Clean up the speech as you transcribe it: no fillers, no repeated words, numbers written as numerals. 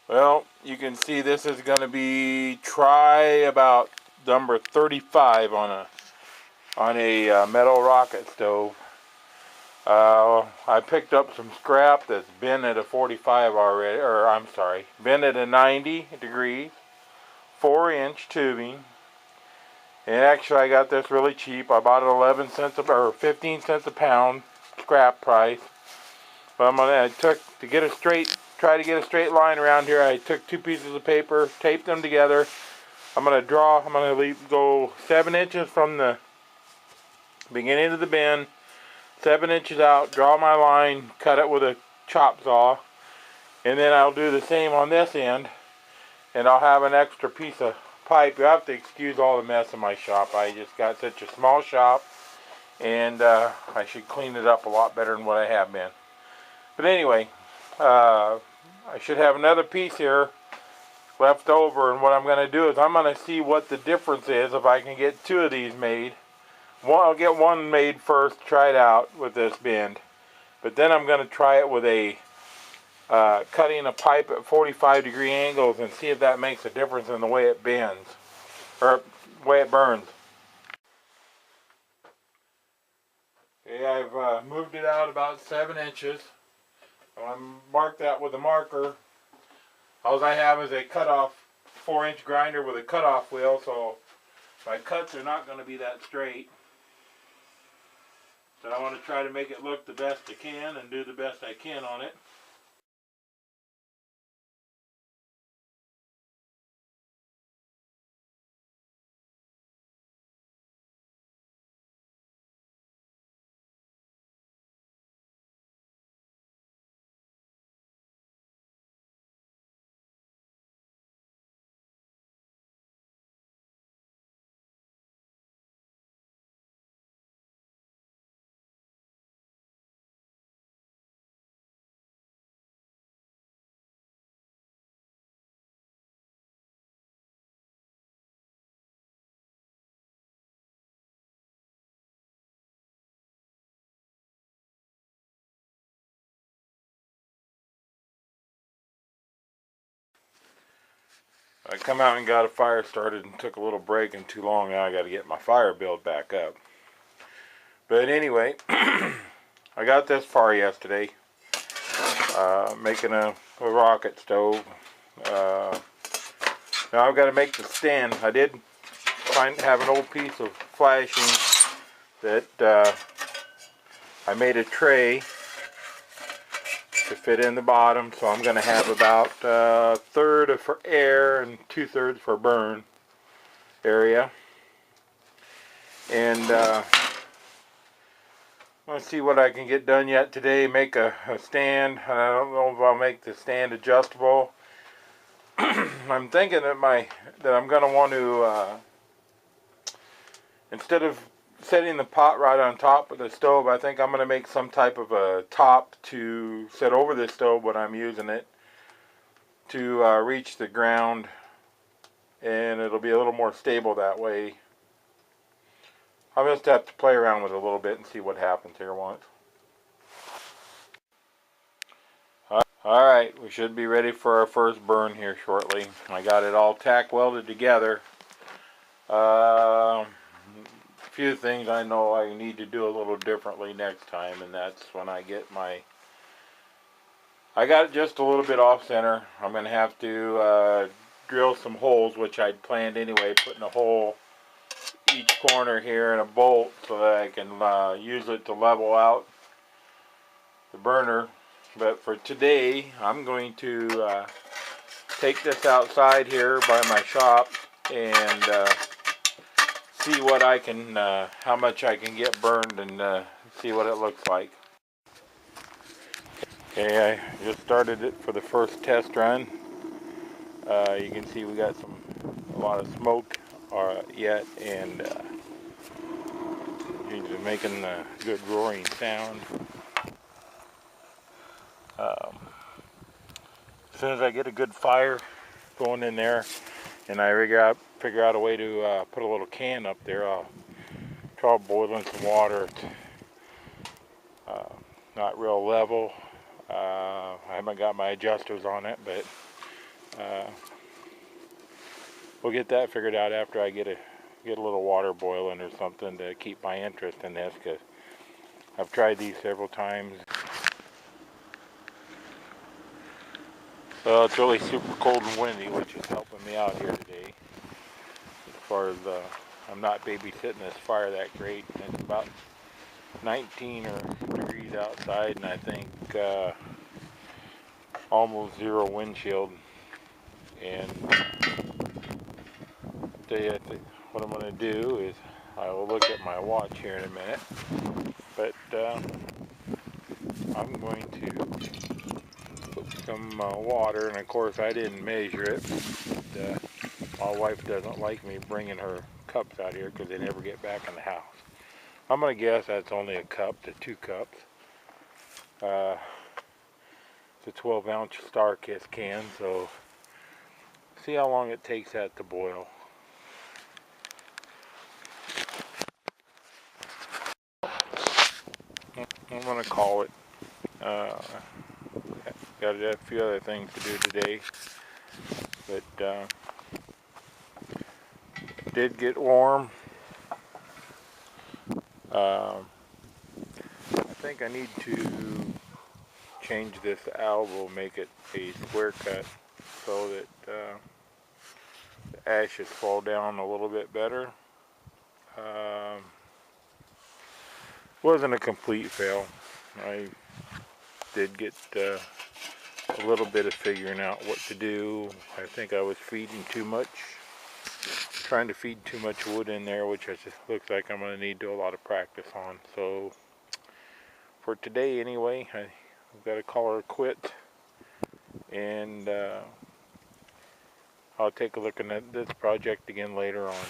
Well, you can see this is going to be try about number 35 on a metal rocket stove. I picked up some scrap that's been at a 45 already, or I'm sorry, been at a 90 degrees, 4-inch tubing. And actually, I got this really cheap. I bought it 11 cents or 15 cents a pound, scrap price. But try to get a straight line around here. I took 2 pieces of paper, taped them together. I'm going to go 7 inches from the beginning of the bend, 7 inches out, draw my line, cut it with a chop saw, and then I'll do the same on this end, and I'll have an extra piece of pipe. You have to excuse all the mess in my shop. I just got such a small shop, and I should clean it up a lot better than what I have been. But anyway, I should have another piece here left over, and what I'm going to do is I'm going to see what the difference is if I can get 2 of these made. I'll get one made first, try it out with this bend, but then I'm going to try it with a cutting a pipe at 45-degree angles and see if that makes a difference in the way it bends, or the way it burns. Okay, I've moved it out about 7 inches. I marked that with a marker. All I have is a cutoff 4-inch grinder with a cutoff wheel, so my cuts are not going to be that straight. So I want to try to make it look the best I can and do the best I can on it. I come out and got a fire started and took a little break, and too long. Now I got to get my fire build back up. But anyway, I got this far yesterday, making a rocket stove. Now I've got to make the stand. I did have an old piece of flashing that I made a tray to fit in the bottom, so I'm going to have about a third for air and 2/3 for burn area. And let's see what I can get done yet today. Make a stand. I don't know if I'll make the stand adjustable. I'm thinking that I'm going to want to instead of setting the pot right on top of the stove, I think I'm going to make some type of a top to set over the stove when I'm using it to reach the ground, and it'll be a little more stable that way. I'll just have to play around with it a little bit and see what happens here once. Alright, we should be ready for our first burn here shortly. I got it all tack welded together. Few things I know I need to do a little differently next time, and that's when I get I got it just a little bit off center. I'm going to have to drill some holes, which I'd planned anyway, putting a hole each corner here and a bolt so that I can use it to level out the burner. But for today, I'm going to take this outside here by my shop and see what I can, how much I can get burned, and see what it looks like. Okay, I just started it for the first test run. You can see we got a lot of smoke yet, and it's making a good roaring sound. As soon as I get a good fire going in there, and I figure out a way to put a little can up there, I'll try boiling some water. It's not real level. I haven't got my adjusters on it, but We'll get that figured out after I get a little water boiling or something to keep my interest in this, because I've tried these several times. Well, it's really super cold and windy, which is helping me out here today. As far as I'm not babysitting this fire that great. It's about 19 degrees outside, and I think almost zero windshield. And tell you what I'm going to do is I will look at my watch here in a minute, but I'm going to put some water, and of course I didn't measure it. My wife doesn't like me bringing her cups out here because they never get back in the house. I'm going to guess that's only a cup to 2 cups. It's a 12-ounce Star Kiss can, so see how long it takes that to boil. I'm going to call it. Got a few other things to do today, but it did get warm. I think I need to change this elbow, make it a square cut so that the ashes fall down a little bit better. Wasn't a complete fail. I did get a little bit of figuring out what to do. I think I was feeding too much, trying to feed too much wood in there, which just looks like I'm going to need to do a lot of practice on. So for today anyway, I've got to call her quit, and I'll take a look at this project again later on.